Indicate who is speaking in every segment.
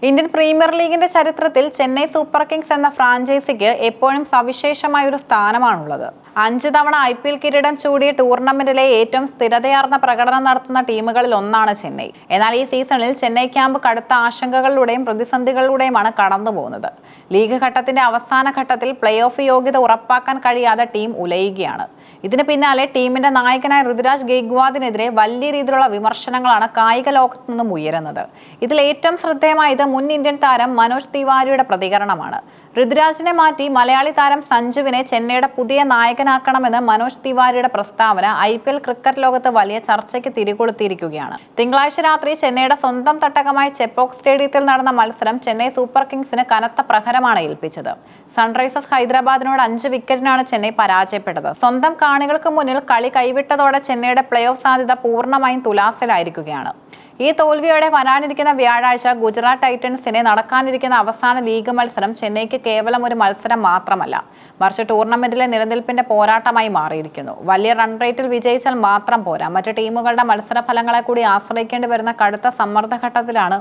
Speaker 1: Indian premier ലീഗിന്റെ ചരിത്രത്തിൽ Chennai super Kings എന്ന ഫ്രാഞ്ചൈസിക്ക് എപ്പോഴും സവിശേഷമായ ഒരു സ്ഥാനമാണുള്ളത്. 5 തവണ IPL കിരീടം ചൂടിയ ടൂർണമെന്റിലെ ഏറ്റവും സ്ഥിരതയാർന്ന പ്രകടനം നടത്തുന്ന ടീമുകളിൽ ഒന്നാണ് ചെന്നൈ. എന്നാൽ ഈ സീസണിൽ ചെന്നൈ ക്യാമ്പ് കടുത്ത ആശങ്കകളിലൂടെയും പ്രതിസന്ധികളിലൂടെയുമാണ് കടന്നുപോകുന്നത്. ലീഗ് ഘട്ടത്തിന്റെ അവസാന ഘട്ടത്തിൽ പ്ലേ ഓഫ് യോഗ്യത ഉറപ്പാക്കാൻ കഴിയാതെ ടീം ഉലയുകയാണ്. ഇതിന് പിന്നാലെ ടീമിന്റെ നായകനായ ഋതുരാജ് ഗെയ്ക്വാദിനെതിരെ വലിയ രീതിയിലുള്ള വിമർശനങ്ങളാണ് കായിക ലോകത്തു നിന്നും ഉയരുന്നത്. ഇതിൽ ഏറ്റവും ശ്രദ്ധേയമായത് മുൻ ഇന്ത്യൻ താരം മനോജ് തിവാരിയുടെ പ്രതികരണമാണ്. ഋതുരാജിനെ മാറ്റി മലയാളി താരം സഞ്ജുവിനെ ചെന്നൈയുടെ പുതിയ നായകനാക്കണമെന്ന് മനോജ് തിവാരിയുടെ പ്രസ്താവന IPL ക്രിക്കറ്റ് ലോകത്ത് വലിയ ചർച്ചയ്ക്ക് തിരികൊളുത്തിയിരിക്കുകയാണ്. തിങ്കളാഴ്ച രാത്രി ചെന്നൈയുടെ സ്വന്തം തട്ടകമായ ചെപ്പോക്ക് സ്റ്റേഡിയത്തിൽ നടന്ന മത്സരം ചെന്നൈ സൂപ്പർ കിങ്സിന് കനത്ത പ്രഹരമാണ് ഏൽപ്പിച്ചത്. സൺറൈസേഴ്സ് ഹൈദരാബാദിനോട് 5 വിക്കറ്റിനാണ് ചെന്നൈ പരാജയപ്പെട്ടത്. സ്വന്തം കാണികൾക്ക് മുന്നിൽ കളി കൈവിട്ടതോടെ ചെന്നൈയുടെ പ്ലേ ഓഫ് സാധ്യത പൂർണ്ണമായും തുലാസിലായിരിക്കുകയാണ്. ഈ തോൽവിയോടെ വരാനിരിക്കുന്ന വ്യാഴാഴ്ച ഗുജറാത്ത് ടൈറ്റൻസിനെ നടക്കാനിരിക്കുന്ന അവസാന ലീഗ് മത്സരം ചെന്നൈക്ക് കേവലം ഒരു മത്സരം മാത്രമല്ല, മറിച്ച് ടൂർണമെന്റിലെ നിലനിൽപ്പിന്റെ പോരാട്ടമായി മാറിയിരിക്കുന്നു. വലിയ റൺ റേറ്റിൽ വിജയിച്ചാൽ മാത്രം പോരാ, മറ്റ് ടീമുകളുടെ മത്സരഫലങ്ങളെ കൂടി ആശ്രയിക്കേണ്ടി വരുന്ന കടുത്ത സമ്മർദ്ദഘട്ടത്തിലാണ്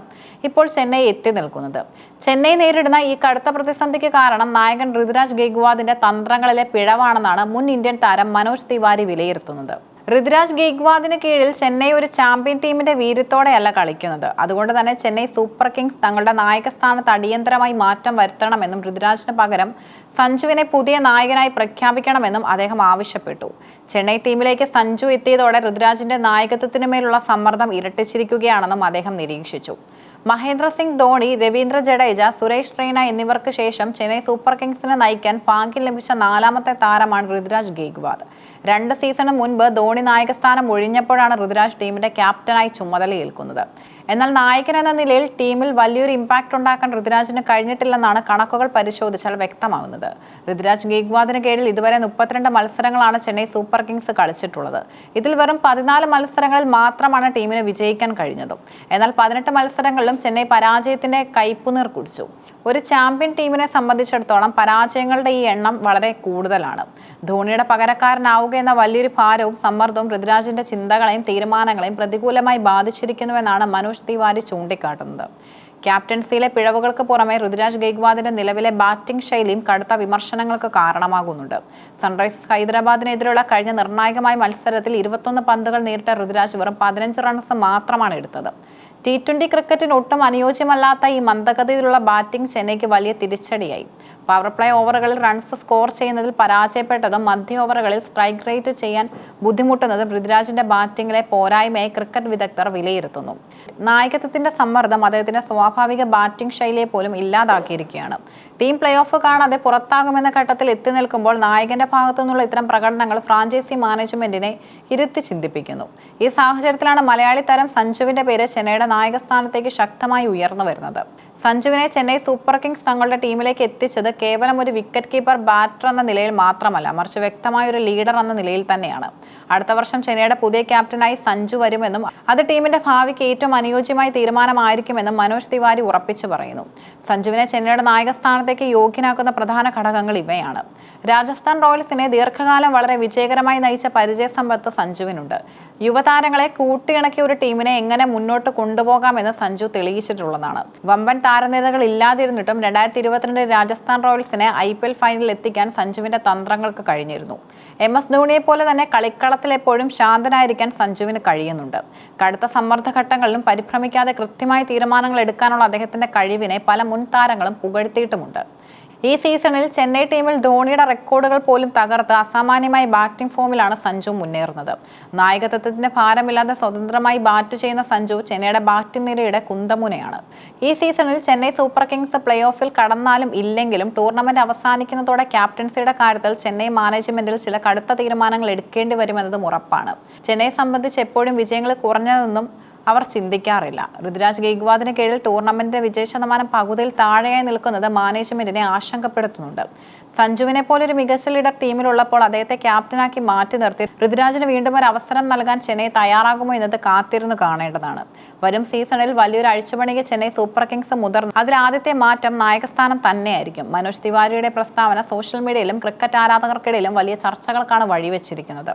Speaker 1: ഇപ്പോൾ ചെന്നൈ എത്തി നിൽക്കുന്നത്. ചെന്നൈ നേരിടുന്ന ഈ കടുത്ത പ്രതിസന്ധിക്ക് കാരണം നായകൻ ഋതുരാജ് ഗെയ്ക്വാദിന്റെ തന്ത്രങ്ങളിലെ പിഴവാണെന്നാണ് മുൻ ഇന്ത്യൻ താരം മനോജ് തിവാരി വിലയിരുത്തുന്നത്. ഋതുരാജ് ഗെയ്ക്വാദിന് കീഴിൽ ചെന്നൈ ഒരു ചാമ്പ്യൻ ടീമിന്റെ വീര്യത്തോടെയല്ല കളിക്കുന്നത്. അതുകൊണ്ട് തന്നെ ചെന്നൈ സൂപ്പർ കിങ്സ് തങ്ങളുടെ നായക സ്ഥാനത്ത് അടിയന്തരമായി മാറ്റം വരുത്തണമെന്നും ഋതുരാജിന് പകരം സഞ്ജുവിനെ പുതിയ നായകനായി പ്രഖ്യാപിക്കണമെന്നും അദ്ദേഹം ആവശ്യപ്പെട്ടു. ചെന്നൈ ടീമിലേക്ക് സഞ്ജു എത്തിയതോടെ ഋതുരാജിന്റെ നായകത്വത്തിനുമേലുള്ള സമ്മർദ്ദം ഇരട്ടിച്ചിരിക്കുകയാണെന്നും അദ്ദേഹം നിരീക്ഷിച്ചു. മഹേന്ദ്ര സിംഗ് ധോണി, രവീന്ദ്ര ജഡേജ, സുരേഷ് റെയ്ന എന്നിവർക്ക് ശേഷം ചെന്നൈ സൂപ്പർ കിങ്സിനെ നയിക്കാൻ ഭാഗ്യം ലഭിച്ച 4ാമത്തെ താരമാണ് ഋതുരാജ് ഗെയ്ക്വാദ്. 2 സീസണിന് മുൻപ് ധോണി നായകസ്ഥാനം ഒഴിഞ്ഞപ്പോഴാണ് ഋതുരാജ് ടീമിന്റെ ക്യാപ്റ്റനായി ചുമതലയേൽക്കുന്നത്. എന്നാൽ നായകൻ എന്ന നിലയിൽ ടീമിൽ വലിയൊരു ഇമ്പാക്ട് ഉണ്ടാക്കാൻ ഋതുരാജിന് കഴിഞ്ഞിട്ടില്ലെന്നാണ് കണക്കുകൾ പരിശോധിച്ചാൽ വ്യക്തമാകുന്നത്. ഋതുരാജ് ഗെയ്ക്വാദിന് കീഴിൽ ഇതുവരെ 32 മത്സരങ്ങളാണ് ചെന്നൈ സൂപ്പർ കിങ്സ് കളിച്ചിട്ടുള്ളത്. ഇതിൽ വെറും 14 മത്സരങ്ങളിൽ മാത്രമാണ് ടീമിന് വിജയിക്കാൻ കഴിഞ്ഞതും. എന്നാൽ 18 മത്സരങ്ങളിലും ചെന്നൈ പരാജയത്തിന്റെ കയ്പുനീർ കുടിച്ചു. ഒരു ചാമ്പ്യൻ ടീമിനെ സംബന്ധിച്ചിടത്തോളം പരാജയങ്ങളുടെ ഈ എണ്ണം വളരെ കൂടുതലാണ്. ധോണിയുടെ പകരക്കാരനാവുക എന്ന വലിയൊരു ഭാരവും സമ്മർദ്ദവും ഋതുരാജിന്റെ ചിന്തകളെയും തീരുമാനങ്ങളെയും പ്രതികൂലമായി ബാധിച്ചിരിക്കുന്നുവെന്നാണ് മനോജ് തിവാരി ചൂണ്ടിക്കാട്ടുന്നത്. ക്യാപ്റ്റൻസിയിലെ പിഴവുകൾക്ക് പുറമെ ഋതുരാജ് ഗെയ്ക്വാദിന്റെ നിലവിലെ ബാറ്റിംഗ് ശൈലിയും കടുത്ത വിമർശനങ്ങൾക്ക് കാരണമാകുന്നുണ്ട്. സൺറൈസേഴ്സ് ഹൈദരാബാദിനെതിരെയുള്ള കഴിഞ്ഞ നിർണായകമായ മത്സരത്തിൽ 21 പന്തുകൾ നേരിട്ട ഋതുരാജ് വെറും 15 റൺസ് മാത്രമാണ് എടുത്തത്. T20 ക്രിക്കറ്റിന് ഒട്ടും അനുയോജ്യമല്ലാത്ത ഈ മന്ദഗതിയിലുള്ള ബാറ്റിംഗ് ചെന്നൈക്ക് വലിയ തിരിച്ചടിയായി. പവർ പ്ലേ ഓവറുകളിൽ റൺസ് സ്കോർ ചെയ്യുന്നതിൽ പരാജയപ്പെട്ടതും മധ്യ ഓവറുകളിൽ സ്ട്രൈക്ക് റേറ്റ് ചെയ്യാൻ ബുദ്ധിമുട്ടുന്നതും ഋതുരാജിന്റെ ബാറ്റിംഗിലെ പോരായ്മയായി ക്രിക്കറ്റ് വിദഗ്ധർ വിലയിരുത്തുന്നു. നായകത്വത്തിന്റെ സമ്മർദ്ദം അദ്ദേഹത്തിന്റെ സ്വാഭാവിക ബാറ്റിംഗ് ശൈലിയെ പോലും ഇല്ലാതാക്കിയിരിക്കുകയാണ്. ടീം പ്ലേ ഓഫ് കാണാതെ പുറത്താകുമെന്ന ഘട്ടത്തിൽ എത്തി നിൽക്കുമ്പോൾ നായകന്റെ ഭാഗത്തു നിന്നുള്ള ഇത്തരം പ്രകടനങ്ങൾ ഫ്രാഞ്ചൈസി മാനേജ്മെന്റിനെ ഇരുത്തി ചിന്തിപ്പിക്കുന്നു. ഈ സാഹചര്യത്തിലാണ് മലയാളി താരം സഞ്ജുവിന്റെ പേര് ചെന്നൈയുടെ നായകസ്ഥാനത്തേക്ക് ശക്തമായി ഉയർന്നു വരുന്നത്. സഞ്ജുവിനെ ചെന്നൈ സൂപ്പർ കിങ്സ് തങ്ങളുടെ ടീമിലേക്ക് എത്തിച്ചത് കേവലം ഒരു വിക്കറ്റ് കീപ്പർ ബാറ്റർ എന്ന നിലയിൽ മാത്രമല്ല, മറിച്ച് വ്യക്തമായ ഒരു ലീഡർ എന്ന നിലയിൽ തന്നെയാണ്. അടുത്ത വർഷം ചെന്നൈയുടെ പുതിയ ക്യാപ്റ്റനായി സഞ്ജു വരുമെന്നും അത് ടീമിന്റെ ഭാവിക്ക് ഏറ്റവും അനുയോജ്യമായ തീരുമാനമായിരിക്കുമെന്നും മനോജ് തിവാരി ഉറപ്പിച്ചു പറയുന്നു. സഞ്ജുവിനെ ചെന്നൈയുടെ നായകസ്ഥാനത്തേക്ക് യോഗ്യനാക്കുന്ന പ്രധാന ഘടകങ്ങൾ ഇവയാണ്. രാജസ്ഥാൻ റോയൽസിനെ ദീർഘകാലം വളരെ വിജയകരമായി നയിച്ച പരിചയസമ്പത്ത് സഞ്ജുവിനുണ്ട്. യുവതാരങ്ങളെ കൂട്ടിയിണക്കിയ ഒരു ടീമിനെ എങ്ങനെ മുന്നോട്ട് കൊണ്ടുപോകാമെന്ന് സഞ്ജു തെളിയിച്ചിട്ടുള്ളതാണ്. വമ്പൻ താരനിരകൾ ഇല്ലാതിരുന്നിട്ടും 2022 രാജസ്ഥാൻ റോയൽസിനെ IPL ഫൈനലിൽ എത്തിക്കാൻ സഞ്ജുവിന്റെ തന്ത്രങ്ങൾക്ക് കഴിഞ്ഞിരുന്നു. MS ധോണിയെ പോലെ തന്നെ കളിക്കളത്തിൽ എപ്പോഴും ശാന്തനായിരിക്കാൻ സഞ്ജുവിന് കഴിയുന്നുണ്ട്. കടുത്ത സമ്മർദ്ദഘട്ടങ്ങളിലും പരിഭ്രമിക്കാതെ കൃത്യമായ തീരുമാനങ്ങൾ എടുക്കാനുള്ള അദ്ദേഹത്തിന്റെ കഴിവിനെ പല മുൻ താരങ്ങളും പുകഴ്ത്തിയിട്ടുമുണ്ട്. ഈ സീസണിൽ ചെന്നൈ ടീമിൽ ധോണിയുടെ റെക്കോർഡുകൾ പോലും തകർത്ത് അസാമാന്യമായ ബാറ്റിംഗ് ഫോമിലാണ് സഞ്ജു മുന്നേറുന്നത്. നായകത്വത്തിന്റെ ഭാരമില്ലാതെ സ്വതന്ത്രമായി ബാറ്റ് ചെയ്യുന്ന സഞ്ജു ചെന്നൈയുടെ ബാറ്റിംഗ് നിരയുടെ കുന്തമുനയാണ്. ഈ സീസണിൽ ചെന്നൈ സൂപ്പർ കിങ്സ് പ്ലേ ഓഫിൽ കടന്നാലും ഇല്ലെങ്കിലും ടൂർണമെന്റ് അവസാനിക്കുന്നതോടെ ക്യാപ്റ്റൻസിയുടെ കാര്യത്തിൽ ചെന്നൈ മാനേജ്മെന്റിൽ ചില കടുത്ത തീരുമാനങ്ങൾ എടുക്കേണ്ടി വരുമെന്നതും ഉറപ്പാണ്. ചെന്നൈയെ സംബന്ധിച്ച് എപ്പോഴും വിജയങ്ങൾ കുറഞ്ഞതൊന്നും അവർ ചിന്തിക്കാറില്ല. ഋതുരാജ് ഗെയ്ക്വാദിന് കീഴിൽ ടൂർണമെന്റിന്റെ വിജയശതമാനം പകുതിയിൽ താഴെയായി നിൽക്കുന്നത് മാനേജ്മെന്റിനെ ആശങ്കപ്പെടുത്തുന്നുണ്ട്. സഞ്ജുവിനെ പോലൊരു മികച്ച ലീഡർ ടീമിലുള്ളപ്പോൾ അദ്ദേഹത്തെ ക്യാപ്റ്റനാക്കി മാറ്റി നിർത്തി ഋതുരാജിന് വീണ്ടും ഒരു അവസരം നൽകാൻ ചെന്നൈ തയ്യാറാകുമോ എന്നത് കാത്തിരുന്ന് കാണേണ്ടതാണ്. വരും സീസണിൽ വലിയൊരു അഴിച്ചുപണിക്ക് ചെന്നൈ സൂപ്പർ കിങ്സ് മുതിർന്നു. അതിൽ ആദ്യത്തെ മാറ്റം നായകസ്ഥാനം തന്നെയായിരിക്കും. മനോജ് തിവാരിയുടെ പ്രസ്താവന സോഷ്യൽ മീഡിയയിലും ക്രിക്കറ്റ് ആരാധകർക്കിടയിലും വലിയ ചർച്ചകൾക്കാണ് വഴിവെച്ചിരിക്കുന്നത്.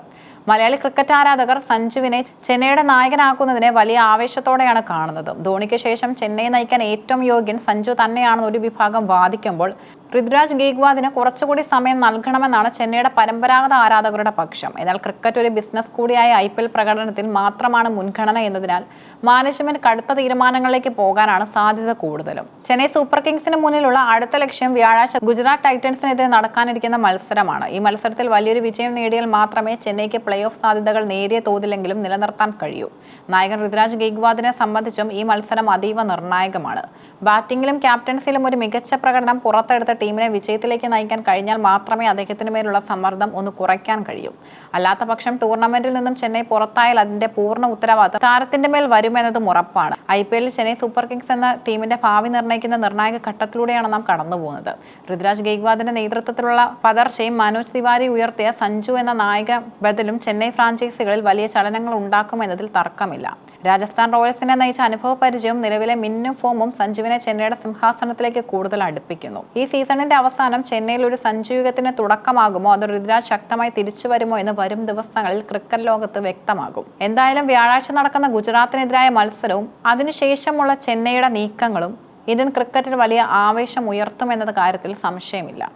Speaker 1: മലയാളി ക്രിക്കറ്റ് ആരാധകർ സഞ്ജുവിനെ ചെന്നൈയുടെ നായകനാക്കുന്നതിനെ വലിയ വലിയ ആവേശത്തോടെയാണ് കാണുന്നത്. ധോണിക്ക് ശേഷം ചെന്നൈ നയിക്കാൻ ഏറ്റവും യോഗ്യൻ സഞ്ജു തന്നെയാണെന്ന് ഒരു വിഭാഗം വാദിക്കുമ്പോൾ ഋതുരാജ് ഗെയ്ക്വാദിന് കുറച്ചുകൂടി സമയം നൽകണമെന്നാണ് ചെന്നൈയുടെ പരമ്പരാഗത ആരാധകരുടെ പക്ഷം. എന്നാൽ ക്രിക്കറ്റ് ഒരു ബിസിനസ് കൂടിയായ IPL പ്രകടനത്തിൽ മാത്രമാണ് മുൻഗണന എന്നതിനാൽ മാനേജ്മെന്റ് കടുത്ത തീരുമാനങ്ങളിലേക്ക് പോകാനാണ് സാധ്യത കൂടുതലും. ചെന്നൈ സൂപ്പർ കിങ്സിന് മുന്നിലുള്ള അടുത്ത ലക്ഷ്യം വ്യാഴാഴ്ച ഗുജറാത്ത് ടൈറ്റൻസിനെതിരെ നടക്കാനിരിക്കുന്ന മത്സരമാണ്. ഈ മത്സരത്തിൽ വലിയൊരു വിജയം നേടിയാൽ മാത്രമേ ചെന്നൈക്ക് പ്ലേ ഓഫ് സാധ്യതകൾ നേരിയ തോതിലെങ്കിലും നിലനിർത്താൻ കഴിയൂ. നായകൻ ഋതുരാജ് ഗെയ്ക്വാദിനെ സംബന്ധിച്ചും ഈ മത്സരം അതീവ നിർണായകമാണ്. ബാറ്റിംഗിലും ക്യാപ്റ്റൻസിയിലും ഒരു മികച്ച പ്രകടനം പുറത്തെടുത്ത ടീമിനെ വിജയത്തിലേക്ക് നയിക്കാൻ കഴിഞ്ഞാൽ മാത്രമേ അദ്ദേഹത്തിന് മേലുള്ള സമ്മർദ്ദം ഒന്ന് കുറയ്ക്കാൻ കഴിയൂ. അല്ലാത്ത പക്ഷം ടൂർണമെന്റിൽ നിന്നും ചെന്നൈ പുറത്തായാൽ അതിന്റെ പൂർണ്ണ ഉത്തരവാദിത്തം താരത്തിന്റെ മേൽ വരുമെന്നതും ഉറപ്പാണ്. IPL ചെന്നൈ സൂപ്പർ കിങ്സ് എന്ന ടീമിന്റെ ഭാവി നിർണ്ണയിക്കുന്ന നിർണായക ഘട്ടത്തിലൂടെയാണ് നാം കടന്നുപോകുന്നത്. ഋതുരാജ് ഗെയ്ക്വാദിന്റെ നേതൃത്വത്തിലുള്ള പതർച്ചയും മനോജ് തിവാരി ഉയർത്തിയ സഞ്ജു എന്ന നായക ബദലും ചെന്നൈ ഫ്രാഞ്ചൈസികളിൽ വലിയ ചലനങ്ങൾ ഉണ്ടാക്കുമെന്നതിൽ തർക്കമില്ല. രാജസ്ഥാൻ റോയൽസിനെ നയിച്ച അനുഭവ പരിചയവും നിലവിലെ മിന്നും ഫോമും സഞ്ജുവിനെ ചെന്നൈയുടെ സിംഹാസനത്തിലേക്ക് കൂടുതൽ അടുപ്പിക്കുന്നു. ഈ സീസണിന്റെ അവസാനം ചെന്നൈയിൽ ഒരു സഞ്ജുയുഗത്തിന് തുടക്കമാകുമോ അതോ ഋതുരാജ് ശക്തമായി തിരിച്ചു വരുമോ എന്ന് വരും ദിവസങ്ങളിൽ ക്രിക്കറ്റ് ലോകത്ത് വ്യക്തമാകും. എന്തായാലും വ്യാഴാഴ്ച നടക്കുന്ന ഗുജറാത്തിനെതിരായ മത്സരവും അതിനുശേഷമുള്ള ചെന്നൈയുടെ നീക്കങ്ങളും ഇന്ത്യൻ ക്രിക്കറ്റിൽ വലിയ ആവേശം ഉയർത്തുമെന്നത് കാര്യത്തിൽ സംശയമില്ല.